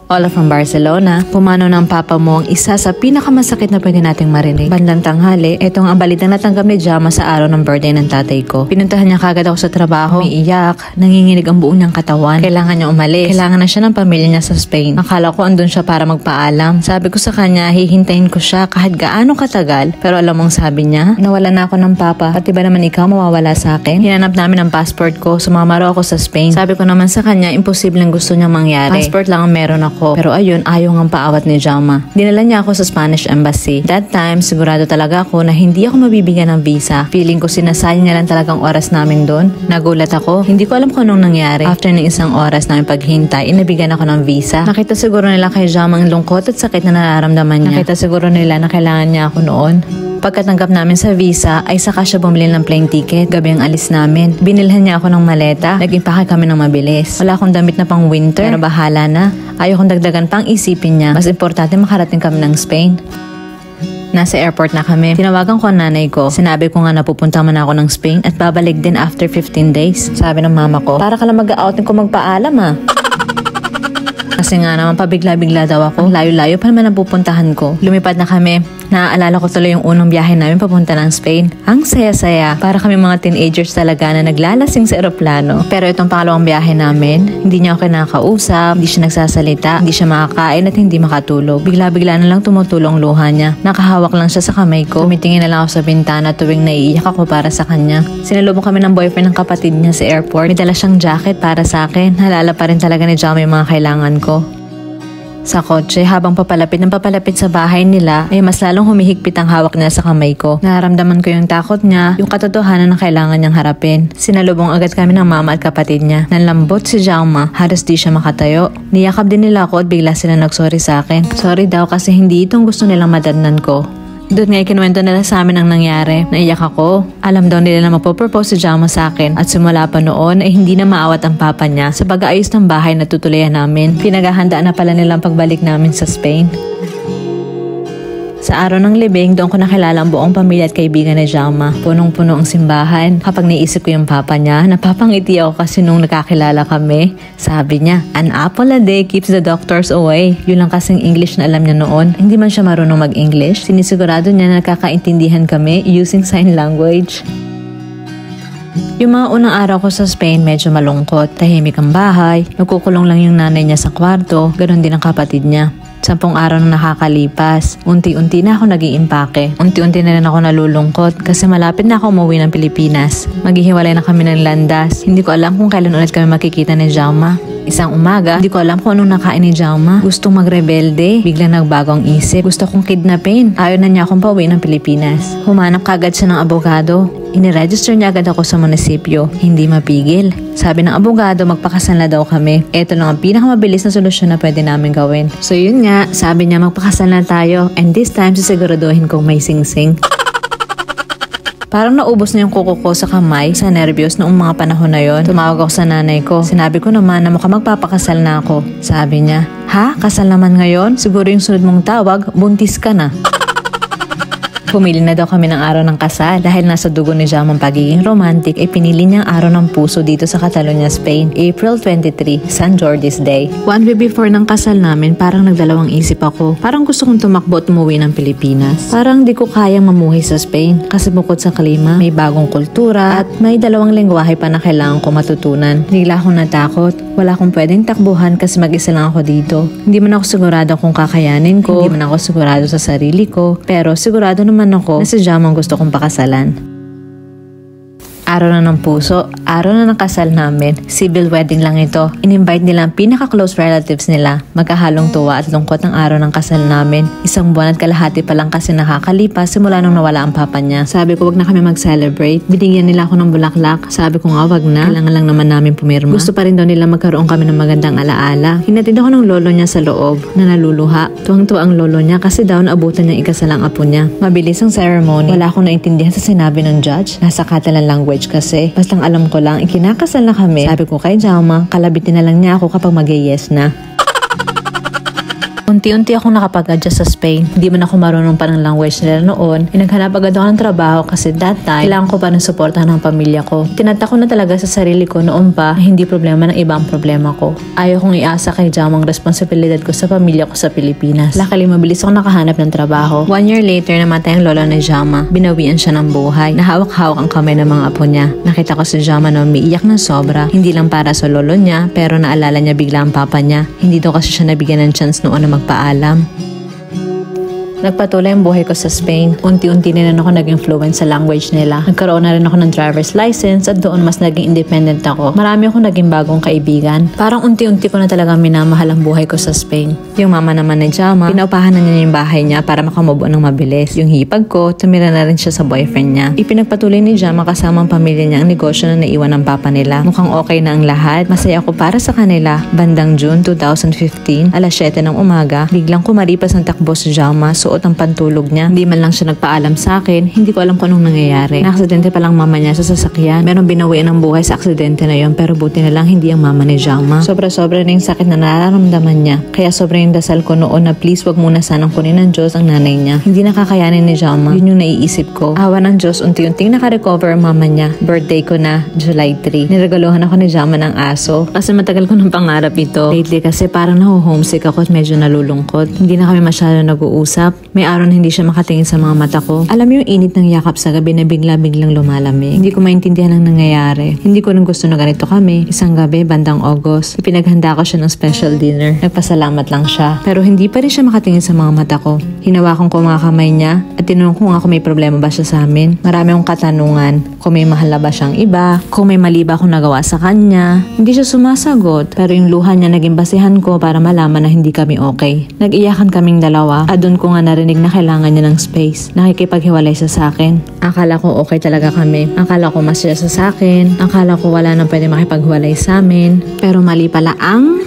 Hola from Barcelona. Pumanaw ng papa mo ang isa sa pinakamasakit na pwede nating marinig. Bandang tanghali, itong ang balitang natanggap ni Jama sa araw ng birthday ng tatay ko. Pinuntahan niya kagad ako sa trabaho. Umiiyak, nanginginig ang buong niyang katawan. Kailangan niya umalis. Kailangan na siya ng pamilya niya sa Spain. Akala ko andun siya para magpaalam. Sabi ko sa kanya, hihintayin ko siya kahit gaano katagal. Pero alam mong sabi niya, nawala na ako ng papa. Pati ba naman ikaw mawawala sa akin? Hinanap namin ang passport ko. Sumama raw ako sa Spain. Sabi ko naman sa kanya, imposibleng gusto niyang mangyari. Passport lang ang meron ako. Pero ayun, ayaw ngang paawat ni Jama. Dinala niya ako sa Spanish Embassy. That time, sigurado talaga ako na hindi ako mabibigyan ng visa. Feeling ko sinasayang niya lang talagang oras namin doon. Nagulat ako. Hindi ko alam kung anong nangyari. After ng isang oras namin paghintay, inabigyan ako ng visa. Nakita siguro nila kay Jama ang lungkot at sakit na nararamdaman niya. Nakita siguro nila na kailangan niya ako noon. Pagkatanggap namin sa visa, ay saka siya bumili ng plane ticket. Gabi ang alis namin. Binilhan niya ako ng maleta. Nag-impake kami ng mabilis. Wala akong damit na pang winter. Pero bahala na. Ayaw kong dagdagan pang isipin niya. Mas importante makarating kami ng Spain. Nasa airport na kami. Tinawagan ko ang nanay ko. Sinabi ko nga na pupunta man ako ng Spain at babalik din after 15 days. Sabi ng mama ko, para ka lang mag-outing ko magpaalam ah. Kasi nga naman pabigla-bigla daw ako. Layo-layo pa naman ang pupuntahan ko. Lumipad na kami. Naaalala ko tuloy yung unang biyahe namin papunta ng Spain. Ang saya-saya. Para kami mga teenagers talaga na naglalasing sa eroplano. Pero itong pangalawang biyahe namin, hindi niya ako kinakausap, hindi siya nagsasalita, hindi siya makakain at hindi makatulog. Bigla-bigla na lang tumutulong luha niya. Nakahawak lang siya sa kamay ko. Tumitingin na lang ako sa bintana tuwing naiiyak ako para sa kanya. Sinalubong kami ng boyfriend ng kapatid niya sa airport. May dala siyang jacket para sa akin. Halala pa rin talaga ni Jama yung mga kailangan ko. Sa kotse, habang papalapit sa bahay nila, ay mas lalong humihigpit ang hawak niya sa kamay ko. Nararamdaman ko yung takot niya, yung katotohanan na kailangan niyang harapin. Sinalubong agad kami ng mama at kapatid niya. Nanlambot si Jama, halos di siya makatayo. Niyakap din nila ako at bigla sila nagsorry sa akin. Sorry daw kasi hindi itong gusto nilang madatnan ko. Doon nga ikinuwento nila sa amin ang nangyari. Naiyak ako. Alam daw nila na magpo-propose si Jama sa akin at simula pa noon ay hindi na maawat ang papa niya sa pag-aayos ng bahay na tutuloyan namin. Pinaghahandaan na pala nilang pagbalik namin sa Spain. Sa araw ng libing, doon ko nakilala ang buong pamilya at kaibigan ni Jama. Punong-puno ang simbahan. Kapag naisip ko yung papa niya, napapangiti ako kasi nung nakakilala kami. Sabi niya, an apple a day keeps the doctors away. Yun lang kasing English na alam niya noon. Hindi man siya marunong mag-English. Sinisigurado niya na nakakaintindihan kami using sign language. Yung mga unang araw ko sa Spain, medyo malungkot. Tahimik ang bahay. Nagkukulong lang yung nanay niya sa kwarto. Ganon din ang kapatid niya. 10 araw na nakakalipas. Unti-unti na ako nag-iimpake. Unti-unti na rin ako nalulungkot kasi malapit na ako umuwi ng Pilipinas. Maghihiwalay na kami ng landas. Hindi ko alam kung kailan ulit kami makikita ni Jama. Isang umaga, hindi ko alam kung anong nakain ni Jama. Gustong magrebelde. Biglang nagbago ang isip. Gusto kong kidnapin. Ayaw na niya akong pauwi ng Pilipinas. Humanap kagad siya ng abogado. Iniregister niya agad ako sa munisipyo. Hindi mapigil. Sabi ng abogado, magpakasal na daw kami. Ito lang ang pinakamabilis na solusyon na pwede namin gawin. So yun nga, sabi niya magpakasal na tayo. And this time, sisiguraduhin kong may sing-sing. Parang naubos na yung kuko ko sa kamay, sa nervyos noong mga panahon na yon. Tumawag ako sa nanay ko. Sinabi ko naman na mukhang magpapakasal na ako. Sabi niya, ha? Kasal naman ngayon? Siguro yung sunod mong tawag, buntis ka na. Pumili na daw kami ng araw ng kasal. Dahil nasa dugo ni Jama ang pagiging romantic, ay pinili niyang araw ng puso dito sa Catalonia, Spain. April 23, San Jordi's Day. 1 week before ng kasal namin, parang nagdalawang isip ako. Parang gusto kong tumakbo at umuwi ng Pilipinas. Parang di ko kayang mamuhay sa Spain. Kasi bukod sa klima, may bagong kultura at may 2 lengguwahe pa na kailangan ko matutunan. Bigla akong natakot. Wala akong pwedeng takbuhan kasi mag-isa lang ako dito. Hindi man ako sigurado kung kakayanin ko. Hindi man ako sigurado sa sarili ko. Pero sigurado naman ako na si Jama ang gusto kong pakasalan. Araw na ng puso, araw na ng kasal namin. Civil wedding lang ito. In-invite nila ang pinaka-close relatives nila. Magkahalong tuwa at lungkot ang araw ng kasal namin. 1 buwan at kalahati pa lang kasi nakakalipas simula nung nawala ang papa niya. Sabi ko wag na kami mag-celebrate. Binigyan nila ako ng bulaklak. Sabi ko nga wag na. Kailangan lang naman namin pumirma. Gusto pa rin daw nila magkaroon kami ng magandang alaala. Hinatid ako ng lolo niya sa loob na naluluha. Tuwang-tuwa ang lolo niya kasi daw naabutan niya ikasalang apo niya. Mabilis ang ceremony. Wala akong naintindihan sa sinabi ng judge. Nasa Catalan language kasi. Bastang alam ko lang, ikinakasal na kami. Sabi ko kay Jama, kalabitin na lang niya ako kapag mag-yes na. Unti-unti akong nakapag-adjust sa Spain. Hindi man ako marunong pa ng language nila noon. Naghanap agad ako ng trabaho kasi that time, kailangan ko pa ng suportahan ng pamilya ko. Tinatak ko na talaga sa sarili ko noon pa, hindi problema ng ibang problema ko. Ayaw kong iasa kay Jam ang responsibilidad ko sa pamilya ko sa Pilipinas. Luckily, mabilis ako nakahanap ng trabaho. 1 year later, namatay ang lola ni Jama. Binawian siya ng buhay. Nahawak-hawak ang kamay ng mga apo niya. Nakita ko si Jama na umiiyak ng sobra. Hindi lang para sa lolo niya, pero naalala niya bigla ang papa niya. Hindi daw kasi siya nabigyan ng chance noon na magpaalam. Nagpatuloy ang buhay ko sa Spain. Unti-unti na rin ako naging fluent sa language nila. Nagkaroon na rin ako ng driver's license at doon mas naging independent ako. Marami akong naging bagong kaibigan. Parang unti-unti ko na talaga minamahal ang buhay ko sa Spain. Yung mama naman ni Jama, pinaupahan na niya yung bahay niya para makamove on ng mabilis. Yung hipag ko, tumira na rin siya sa boyfriend niya. Ipinagpatuloy ni Jama kasama ang pamilya niya ang negosyo na naiwan ng papa nila. Mukhang okay na ang lahat. Masaya ako para sa kanila. Bandang June 2015, alas 7 ng umaga, biglang kumaripas ng takbo si Jama. Suot ang pantulog niya. Hindi man lang siya nagpaalam sa akin. Hindi ko alam kung anong nangyayari. Naaksidente pa lang mama niya sa sasakyan. Meron binawian ng buhay sa aksidente na yon, pero buti na lang hindi ang mama ni Jama. Sobra-sobra na yung sakit na nararamdaman niya. Kaya sobra yung dasal ko noon na please wag muna sanang kunin ng Diyos ang nanay niya. Hindi nakakayanin ni Jama. Yun yung naiisip ko. Awa ng Diyos, unti-unting nakarecover ang mama niya. Birthday ko na, July 3. Niregaluhan ako ni Jama ng aso. Kasi matagal ko ng pangarap ito. Lately kasi parang naho-homesick ako at medyo nalulungkot. Hindi na kami masyado nag-uusap. May araw na hindi siya makatingin sa mga mata ko. Alam mo yung init ng yakap sa gabi na bigla-biglang lumalamig. Hindi ko maintindihan ang nangyayari. Hindi ko rin gusto na ganito kami. Isang gabi, bandang August, ipinaghanda ko siya ng special dinner. Nagpasalamat lang siya. Pero hindi pa rin siya makatingin sa mga mata ko. Hinawakan ko mga kamay niya at tinanong ko nga kung may problema ba siya sa amin. Marami akong katanungan. Kung may mahal na ba siyang iba. Kung may mali ba akong nagawa sa kanya. Hindi siya sumasagot. Pero yung luha niya naging basihan ko para malaman na hindi kami okay. Nag-iyakan kaming dalawa at doon ko nga narinig na kailangan niya ng space. Nakikipaghiwalay siya sa akin. Akala ko okay talaga kami. Akala ko masaya siya sa akin. Akala ko wala nang pwede makipaghiwalay sa amin. Pero mali pala ang...